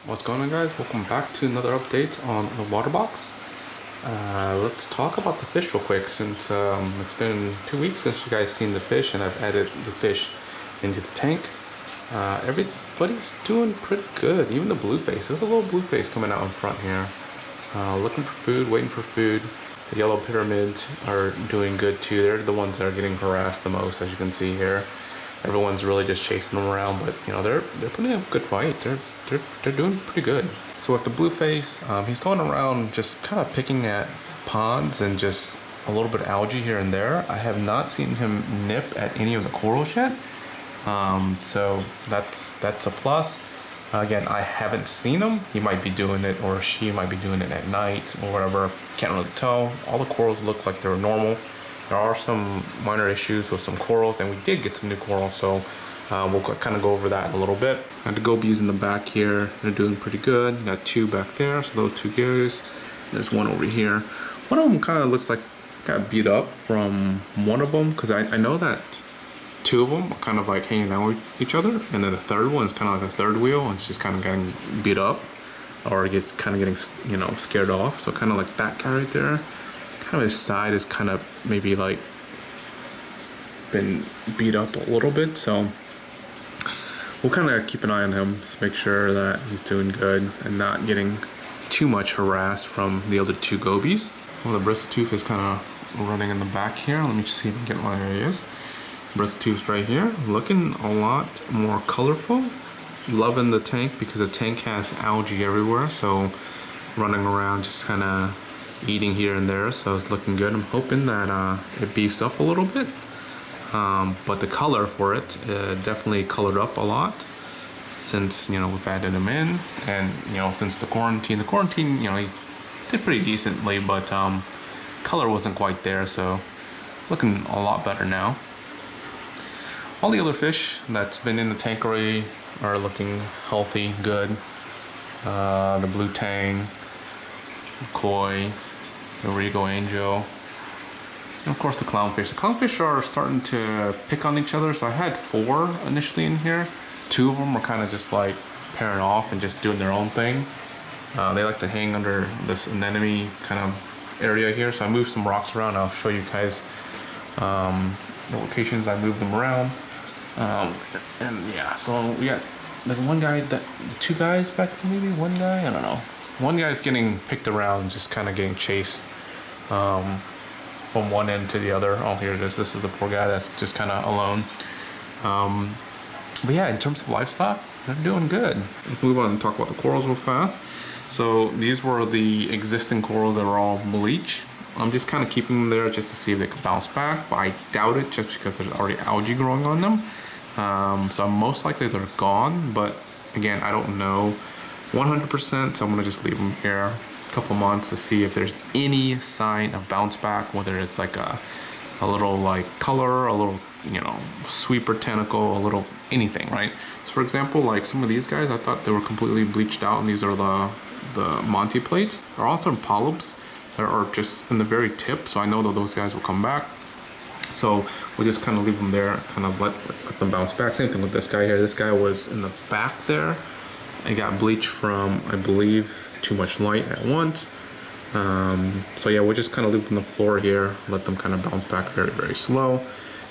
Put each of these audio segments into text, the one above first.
What's going on, guys? Welcome back to another update on the Waterbox. Let's talk about the fish real quick, since it's been 2 weeks since you guys seen the fish and I've added the fish into the tank. Everybody's doing pretty good, even the blueface. Look at the little blueface coming out in front here. Looking for food, waiting for food. The yellow pyramids are doing good too. They're the ones that are getting harassed the most, as you can see here. Everyone's really just chasing them around, but you know, they're putting up a good fight. They're doing pretty good. So with the blueface, he's going around just kind of picking at ponds and just a little bit of algae here and there. I have not seen him nip at any of the corals yet, so that's a plus. Again, I haven't seen him. He might be doing it, or she might be doing it at night or whatever. Can't really tell. All the corals look like they're normal. There are some minor issues with some corals, and we did get some new corals, so we'll kind of go over that in a little bit. And the gobies in the back here, they're doing pretty good. Got two back there, so those two guys. There's one over here. One of them kind of looks like got beat up from one of them, because I know that two of them are kind of like hanging out with each other, and then the third one is kind of like a third wheel, and it's just kind of getting beat up, or it gets kind of getting, you know, scared off. So kind of like that guy right there. Kind of his side is kind of maybe like been beat up a little bit, so we'll kind of keep an eye on him to make sure that he's doing good and not getting too much harassed from the other two gobies. Well, the bristle-tooth is kind of running in the back here. Let me just see if I can get one. There he is. Bristle-tooth right here, looking a lot more colorful. Loving the tank because the tank has algae everywhere, so running around just kind of eating here and there, so it's looking good. I'm hoping that it beefs up a little bit, but the color for it definitely colored up a lot since, you know, we've added him in, and you know, since the quarantine, you know, he did pretty decently, but color wasn't quite there, so looking a lot better now. All the other fish that's been in the tank already are looking healthy, good. The blue tang, koi, the Regal angel, and of course the clownfish. The clownfish are starting to pick on each other, so I had 4 initially in here. 2 of them were kind of just like pairing off and just doing their own thing. They like to hang under this anemone kind of area here, so I moved some rocks around. I'll show you guys the locations I moved them around. And yeah, so we got the one guy, the 2 guys back there, maybe one guy, I don't know. One guy's getting picked around, just kind of getting chased from one end to the other. Oh, here it is. This is the poor guy that's just kind of alone. But yeah, in terms of livestock, they're doing good. Let's move on and talk about the corals real fast. So these were the existing corals that were all bleach. I'm just kind of keeping them there just to see if they could bounce back, but I doubt it just because there's already algae growing on them. So most likely they're gone, but again, I don't know 100%, so I'm gonna just leave them here a couple months to see if there's any sign of bounce back, whether it's like a little like color, a little, you know, sweeper tentacle, a little anything, right? So for example, like some of these guys, I thought they were completely bleached out, and these are the Monty plates. There are also polyps that are just in the very tip, so I know that those guys will come back. So we'll just kind of leave them there, kind of let them bounce back. Same thing with this guy here. This guy was in the back there. I got bleached from, I believe, too much light at once. So yeah, we'll just kind of leave them on the floor here, let them kind of bounce back very, very slow.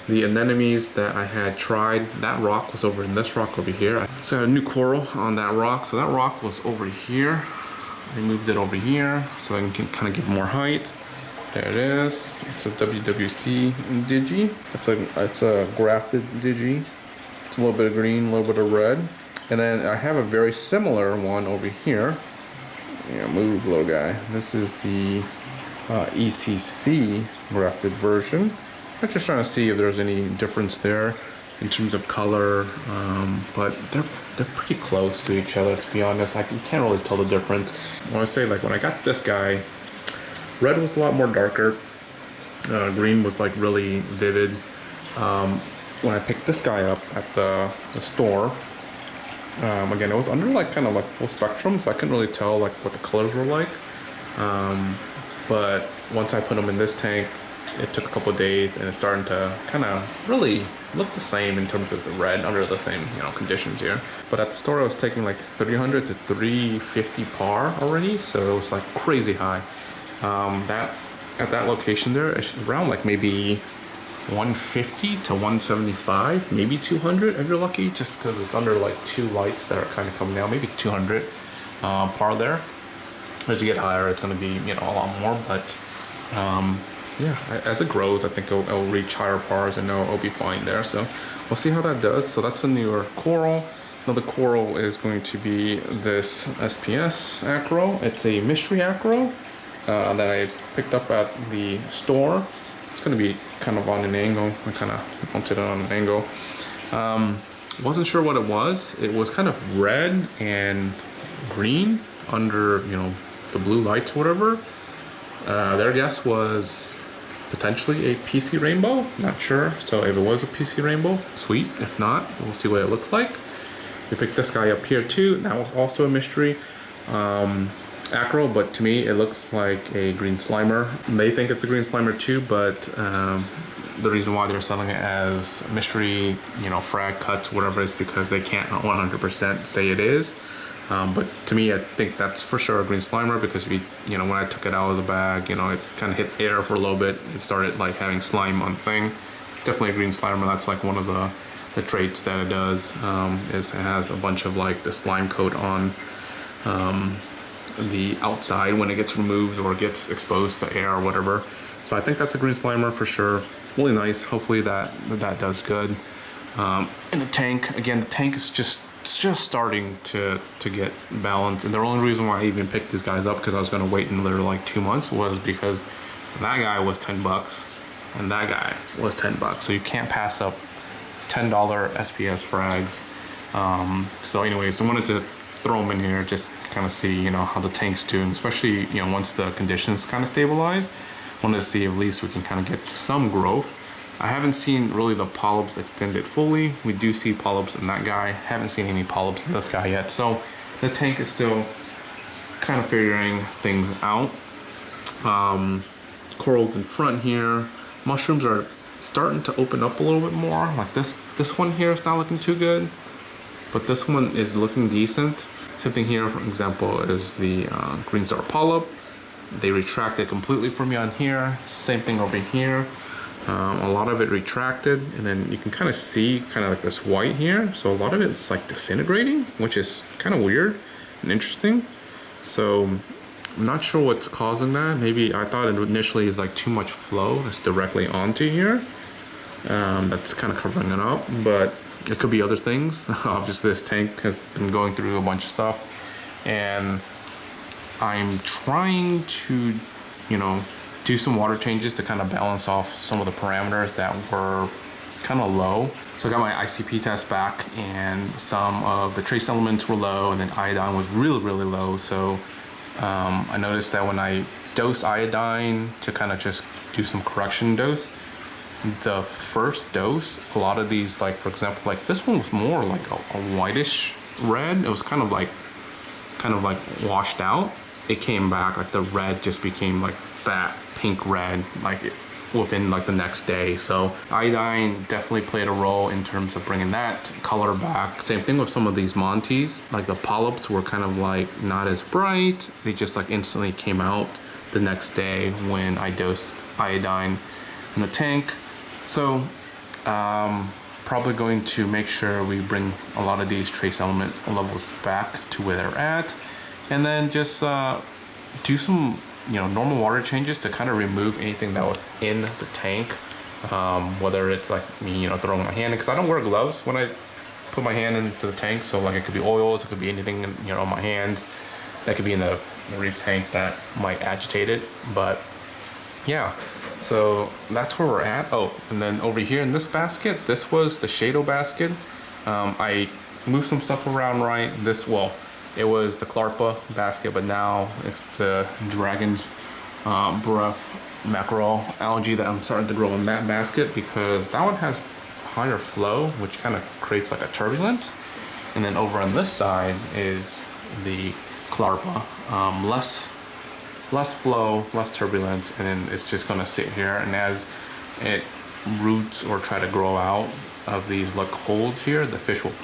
The anemones that I had tried, that rock was over in this rock over here. So I had a new coral on that rock. So that rock was over here. I moved it over here so I can kind of get more height. There it is. It's a WWC Digi. It's a grafted Digi. It's a little bit of green, a little bit of red. And then I have a very similar one over here. Yeah, move, little guy. This is the ECC grafted version. I'm just trying to see if there's any difference there in terms of color, but they're pretty close to each other, to be honest. Like, you can't really tell the difference. When I say, like, when I got this guy, red was a lot more darker. Green was like really vivid. When I picked this guy up at the store, again, it was under like kind of like full spectrum, so I couldn't really tell like what the colors were like. But once I put them in this tank, it took a couple of days and it's starting to kind of really look the same in terms of the red under the same, you know, conditions here. But at the store I was taking like 300 to 350 par already, so it was like crazy high. That at that location there, it's around like maybe 150 to 175, maybe 200 if you're lucky, just because it's under like 2 lights that are kind of coming out, maybe 200 par there. As you get higher, it's going to be, you know, a lot more, but yeah, as it grows, I think it'll reach higher pars and it'll be fine there. So we'll see how that does. So that's a newer coral. Another coral is going to be this SPS acro. It's a mystery acro that I picked up at the store. It's going to be kind of on an angle. I kind of mounted it on an angle. Wasn't sure what it was. It was kind of red and green under, you know, the blue lights, whatever. Their guess was potentially a PC rainbow, not sure. So if it was a PC rainbow, sweet. If not, we'll see what it looks like. We picked this guy up here too. That was also a mystery acro, but to me it looks like a green slimer. They think it's a green slimer too, but the reason why they're selling it as mystery, you know, frag cuts, whatever, is because they can't 100% say it is. But to me, I think that's for sure a green slimer, because if you know, when I took it out of the bag, you know, it kind of hit air for a little bit. It started like having slime on thing. Definitely a green slimer. That's like one of the traits that it does, is it has a bunch of like the slime coat on the outside when it gets removed or gets exposed to air or whatever. So I think that's a green slimer for sure. Really nice. Hopefully that does good. In the tank, again, the tank is just starting to get balanced, and the only reason why I even picked these guys up, because I was going to wait another like 2 months, was because that guy was $10 and that guy was $10, so you can't pass up $10 SPS frags. So anyways, I wanted to throw them in here, just kind of see, you know, how the tank's doing, especially, you know, once the conditions kind of stabilize. Wanted to see if at least we can kind of get some growth. I haven't seen really the polyps extended fully. We do see polyps in that guy. Haven't seen any polyps in this guy yet. So the tank is still kind of figuring things out. Corals in front here. Mushrooms are starting to open up a little bit more. Like this one here is not looking too good, but this one is looking decent. Same thing here, for example, is the green star polyp. They retracted completely for me on here. Same thing over here. A lot of it retracted, and then you can kind of see kind of like this white here. So a lot of it's like disintegrating, which is kind of weird and interesting. So I'm not sure what's causing that. Maybe I thought it initially is like too much flow that's directly onto here. That's kind of covering it up, but it could be other things. Obviously this tank has been going through a bunch of stuff, and I'm trying to, you know, do some water changes to kind of balance off some of the parameters that were kind of low. So I got my ICP test back, and some of the trace elements were low, and then iodine was really, really low. So I noticed that when I dose iodine to kind of just do some correction dose, the first dose, a lot of these, like for example, like this one was more like a whitish red. It was kind of like washed out. It came back, like the red just became like that pink red, like within like the next day. So iodine definitely played a role in terms of bringing that color back. Same thing with some of these Montes, like the polyps were kind of like not as bright. They just like instantly came out the next day when I dosed iodine in the tank. So probably going to make sure we bring a lot of these trace element levels back to where they're at, and then just do some, you know, normal water changes to kind of remove anything that was in the tank. Whether it's like me, you know, throwing my hand in, because I don't wear gloves when I put my hand into the tank. So like it could be oils, it could be anything, you know, on my hands that could be in the reef tank that might agitate it. But yeah, so that's where we're at. Oh, and then over here in this basket, this was the Shadow basket. I moved some stuff around, right? It was the Clarpa basket, but now it's the Dragon's Breath mackerel algae that I'm starting to grow in that basket, because that one has higher flow, which kind of creates like a turbulence. And then over on this side is the Clarpa, less flow, less turbulence, and then it's just gonna sit here, and as it roots or try to grow out, of these like holes here, the fish will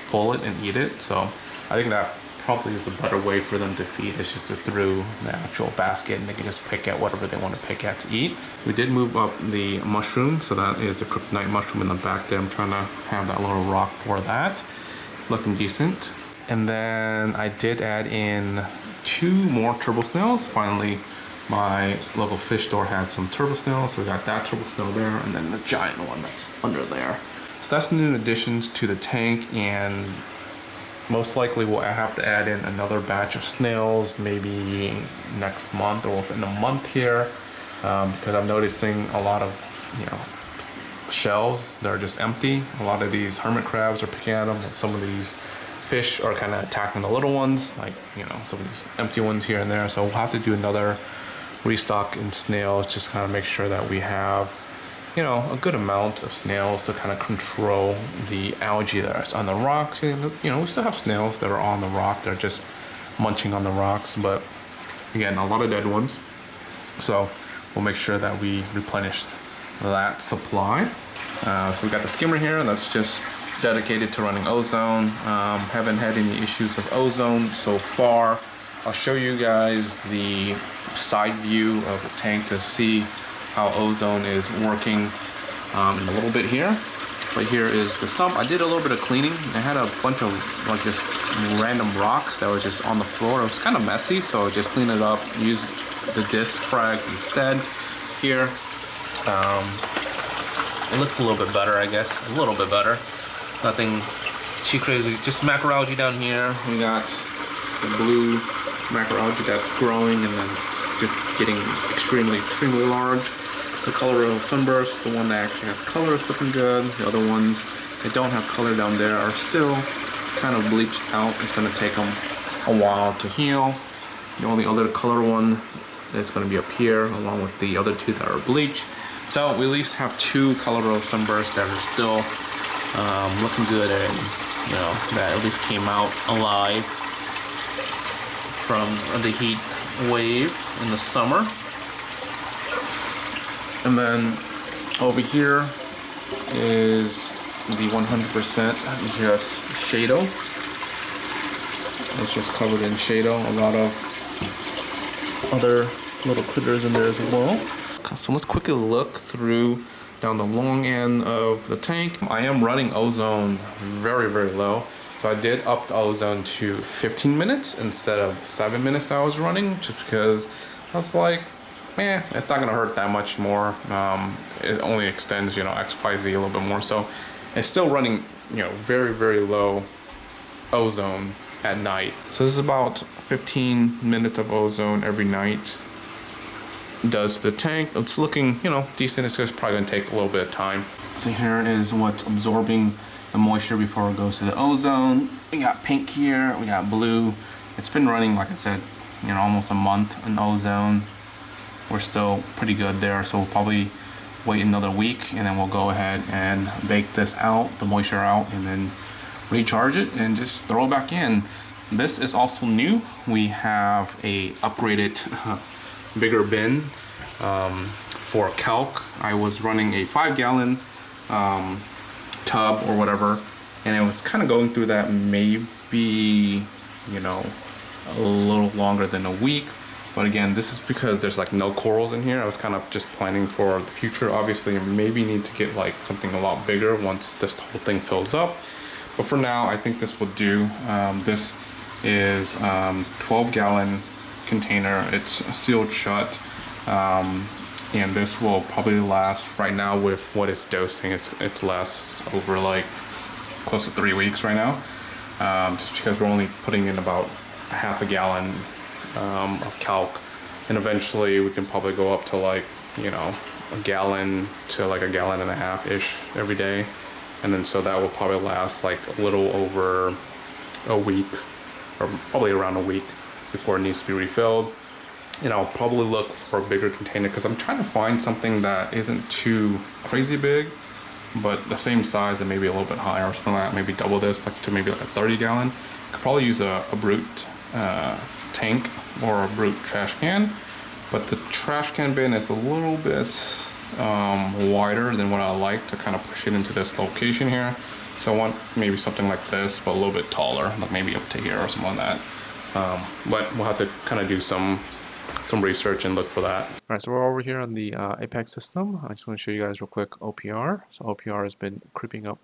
pull it and eat it. So I think that probably is a better way for them to feed. It's just through the actual basket, and they can just pick at whatever they want to pick at to eat. We did move up the mushroom, so that is the kryptonite mushroom in the back there. I'm trying to have that little rock for that. It's looking decent. And then I did add in 2 more turbo snails. Finally, my local fish store had some turbo snails, so we got that turbo snail there, and then the giant one that's under there. So that's new additions to the tank, and most likely we'll have to add in another batch of snails maybe next month or within a month here, because I'm noticing a lot of, you know, shells that are just empty. A lot of these hermit crabs are picking at them, and some of these fish are kind of attacking the little ones, like, you know, some of these empty ones here and there. So we'll have to do another restock in snails, just kind of make sure that we have, you know, a good amount of snails to kind of control the algae that's on the rocks. You know, we still have snails that are on the rock, they're just munching on the rocks, but again, a lot of dead ones. So we'll make sure that we replenish that supply. So we got the skimmer here, and that's just dedicated to running ozone. Haven't had any issues with ozone so far. I'll show you guys the side view of the tank to see how ozone is working in a little bit here. But here is the sump. I did a little bit of cleaning. I had a bunch of like just random rocks that was just on the floor. It was kind of messy, so I just cleaned it up, used the disc frag instead. Here, it looks a little bit better, I guess. A little bit better. Nothing too crazy. Just macroalgae down here. We got the blue macroalgae that's growing and then it's just getting extremely large. The color of sunburst, the one that actually has color, is looking good. The other ones that don't have color down there are still kind of bleached out. It's going to take them a while to heal. The only other color one is going to be up here, along with the other 2 that are bleached. So we at least have 2 color of sunburst that are still looking good, and you know, that at least came out alive from the heat wave in the summer. And then over here is the 100% just Shado. It's just covered in Shado. A lot of other little critters in there as well. So let's quickly look through down the long end of the tank. I am running ozone very low. So I did up the ozone to 15 minutes instead of 7 minutes that I was running, just because I was like, man, it's not gonna hurt that much more. It only extends, you know, XYZ a little bit more. So it's still running, you know, very low ozone at night. So this is about 15 minutes of ozone every night does the tank. It's looking, you know, decent. It's just probably gonna take a little bit of time. So here is what's absorbing the moisture before it goes to the ozone. We got pink here, we got blue. It's been running, like I said, you know, almost a month in ozone. We're still pretty good there, so we'll probably wait another week and then we'll go ahead and bake this out, the moisture out, and then recharge it and just throw it back in. This is also new. We have a upgraded bigger bin for Kalk. I was running a 5-gallon tub or whatever, and it was kind of going through that maybe, you know, a little longer than a week. But again, this is because there's like no corals in here. I was kind of just planning for the future. Obviously, maybe need to get like something a lot bigger once this whole thing fills up. But for now, I think this will do. This is 12-gallon container. It's sealed shut. And this will probably last, right now with what it's dosing, it lasts over like close to 3 weeks right now. Just because we're only putting in about half a gallon of Kalk, and eventually we can probably go up to like, you know, a gallon to like a gallon and a half ish every day. And then so that will probably last like a little over a week, or probably around a week before it needs to be refilled. And I'll probably look for a bigger container because I'm trying to find something that isn't too crazy big, but the same size and maybe a little bit higher or something like that. Maybe double this, like to maybe like a 30-gallon. Could probably use a brute tank or a brute trash can, but the trash can bin is a little bit wider than what I like to kind of push it into this location here. So I want maybe something like this, but a little bit taller, like maybe up to here or something like that. But we'll have to kind of do some research and look for that. All right, so we're over here on the Apex system. I just want to show you guys real quick OPR. So OPR has been creeping up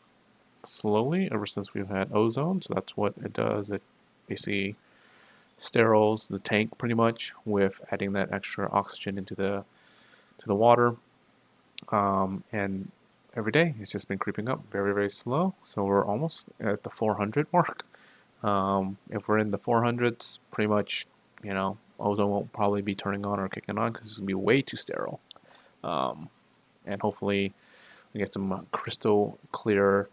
slowly ever since we've had Ozone. So that's what it does. It basically sterols the tank pretty much with adding that extra oxygen into the water. And every day it's just been creeping up very, very slow. So we're almost at the 400 mark. If we're in the 400s, pretty much, you know, Ozone won't probably be turning on or kicking on because it's going to be way too sterile. And hopefully we get some crystal clear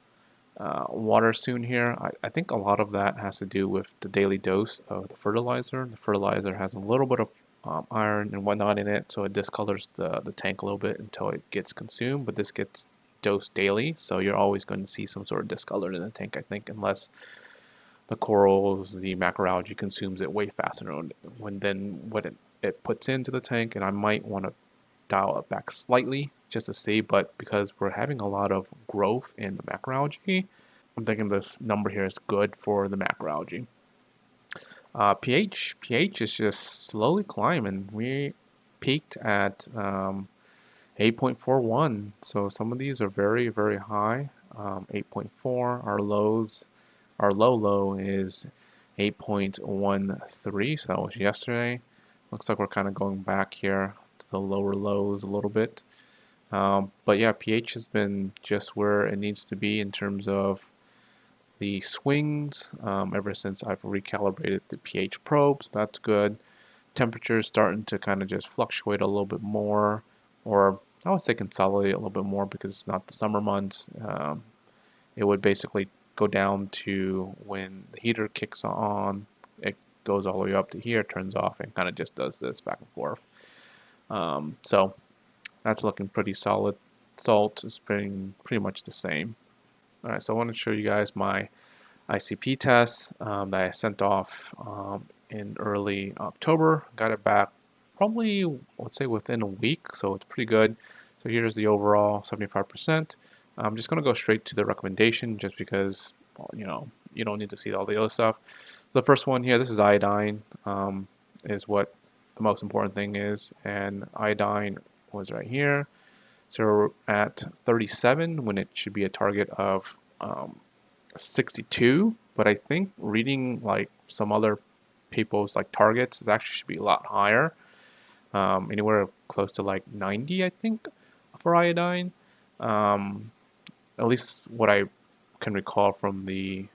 water soon here. I think a lot of that has to do with the daily dose of the fertilizer. The fertilizer has a little bit of iron and whatnot in it, so it discolors the tank a little bit until it gets consumed, but this gets dosed daily, so you're always going to see some sort of discolor in the tank, I think, unless the corals, the macroalgae consumes it way faster than what it puts into the tank, and I might want to dial it back slightly just to see, but because we're having a lot of growth in the macroalgae, I'm thinking this number here is good for the macroalgae. pH is just slowly climbing. We peaked at 8.41, so some of these are very, very high. 8.4. Our low is 8.13, so that was yesterday. Looks like we're kind of going back here to the lower lows a little bit. But yeah, pH has been just where it needs to be in terms of the swings ever since I've recalibrated the pH probe, so that's good. Temperature is starting to kind of just fluctuate a little bit more, or I would say consolidate a little bit more because it's not the summer months. It would basically go down to when the heater kicks on, it goes all the way up to here, turns off, and kind of just does this back and forth. So that's looking pretty solid. Salt is pretty much the same. All right, so I want to show you guys my ICP test that I sent off in early October. Got it back probably, let's say, within a week, so it's pretty good. So here's the overall 75%. I'm just going to go straight to the recommendation just because, well, you know, you don't need to see all the other stuff. The first one here, this is iodine, is what the most important thing is, and iodine was right here. So we're at 37 when it should be a target of 62, but I think reading like some other people's like targets, it actually should be a lot higher, anywhere close to like 90, I think, for iodine. At least what I can recall from the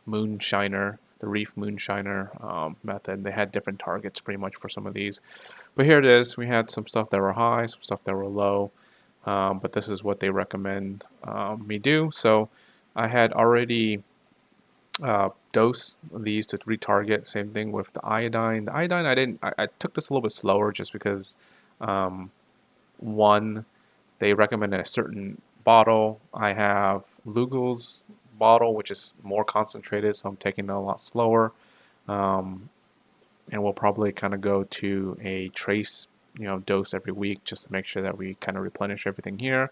moonshiner, the Reef moonshiner method. They had different targets pretty much for some of these. But here it is. We had some stuff that were high, some stuff that were low. But this is what they recommend me do. So I had already dosed these to retarget. Same thing with the iodine. The iodine, I took this a little bit slower just because, one, they recommended a certain bottle. I have Lugel's bottle, which is more concentrated, so I'm taking it a lot slower. And we'll probably kind of go to a trace, dose every week just to make sure that we kind of replenish everything here.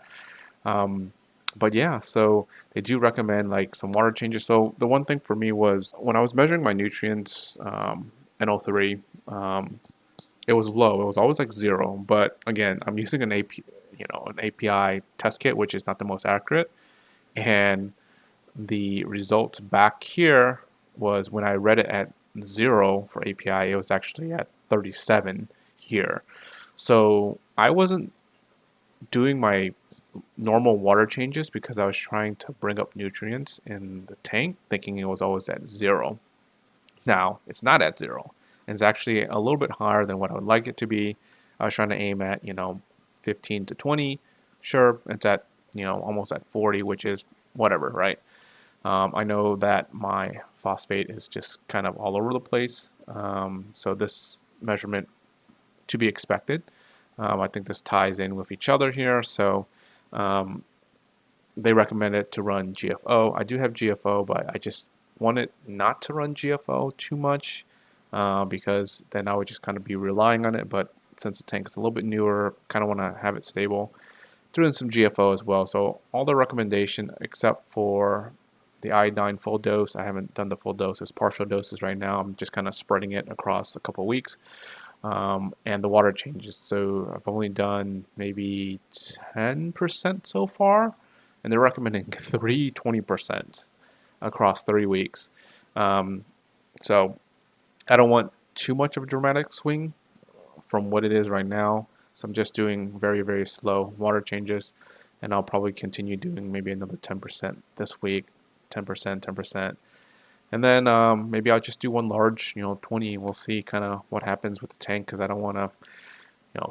But yeah, so they do recommend like some water changes. So the one thing for me was when I was measuring my nutrients, NO3, it was low. It was always like 0. But again, I'm using an API test kit, which is not the most accurate. And the results back here was when I read it at 0 for API, it was actually at 37 here. So I wasn't doing my normal water changes because I was trying to bring up nutrients in the tank, thinking it was always at 0. Now, it's not at 0. It's actually a little bit higher than what I would like it to be. I was trying to aim at, 15 to 20. Sure, it's at, almost at 40, which is whatever, right? I know that my phosphate is just kind of all over the place. So this measurement to be expected. I think this ties in with each other here. So they recommend it to run GFO. I do have GFO, but I just wanted not to run GFO too much because then I would just kind of be relying on it. But since the tank is a little bit newer, kind of want to have it stable. Threw in some GFO as well. So all the recommendation except for the iodine full dose. I haven't done the full dose. It's partial doses right now. I'm just kind of spreading it across a couple of weeks. And the water changes. So I've only done maybe 10% so far, and they're recommending 20% across 3 weeks. So I don't want too much of a dramatic swing from what it is right now. So I'm just doing very, very slow water changes, and I'll probably continue doing maybe another 10% this week, 10%, 10%. And then maybe I'll just do one large, 20. We'll see kind of what happens with the tank, because I don't want to,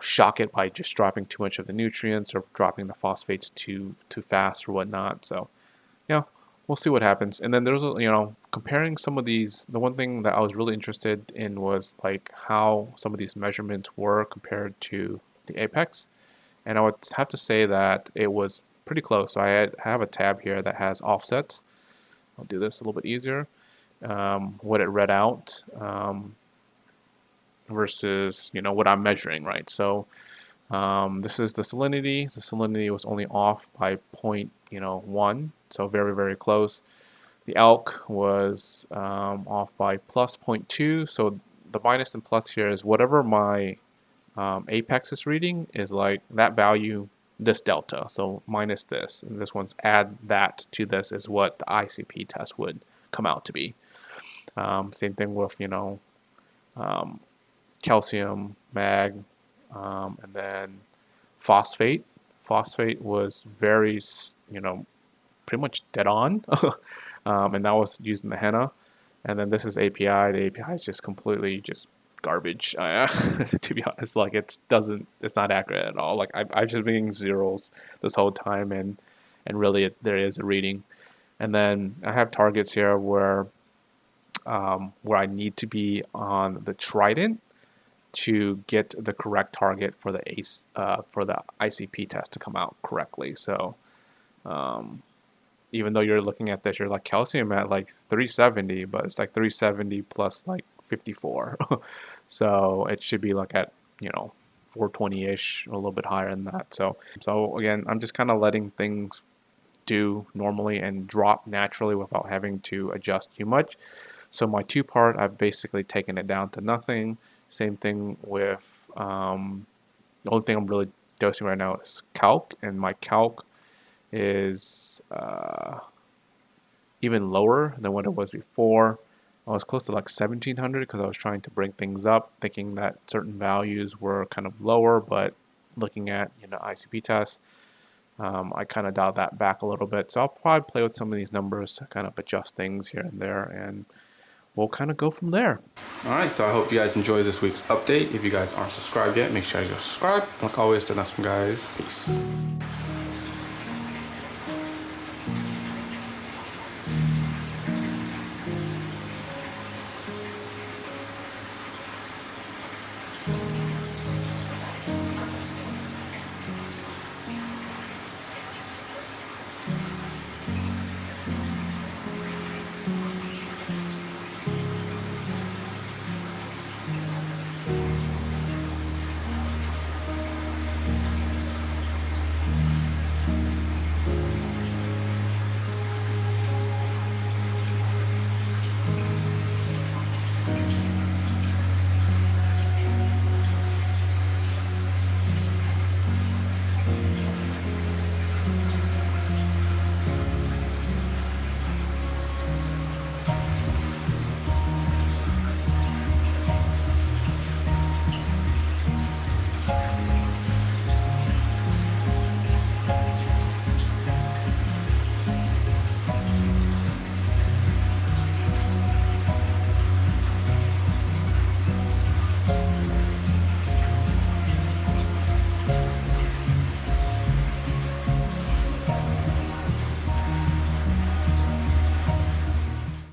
shock it by just dropping too much of the nutrients or dropping the phosphates too fast or whatnot. So, we'll see what happens. And then there's, comparing some of these, the one thing that I was really interested in was like how some of these measurements were compared to the apex. And I would have to say that it was pretty close. So I have a tab here that has offsets. I'll do this a little bit easier. What it read out versus what I'm measuring, right? So this is the salinity. The salinity was only off by 0.1, so very, very close. The ALK was off by plus 0.2. So the minus and plus here is whatever my apex is reading is like that value, this delta. So minus this, and this one's add that to this is what the ICP test would come out to be. Same thing with calcium, mag, and then phosphate. Phosphate was very, pretty much dead on, and that was using the henna. And then this is API. The API is just completely just garbage. To be honest, like it's not accurate at all. Like I've just been getting zeros this whole time, and really there is a reading. And then I have targets here where I need to be on the Trident to get the correct target for the ICP test to come out correctly. So even though you're looking at this, you're like calcium at like 370, but it's like 370 plus like 54. So it should be like at 420-ish, a little bit higher than that. So again, I'm just kind of letting things do normally and drop naturally without having to adjust too much. So my 2-part, I've basically taken it down to nothing. Same thing with the only thing I'm really dosing right now is Kalk, and my Kalk is even lower than what it was before. I was close to like 1700 because I was trying to bring things up, thinking that certain values were kind of lower, but looking at ICP tests, I kind of dialed that back a little bit. So I'll probably play with some of these numbers to kind of adjust things here and there, and we'll kind of go from there. All right, so I hope you guys enjoyed this week's update. If you guys aren't subscribed yet, make sure you go subscribe. Like always, till next one, guys. Peace.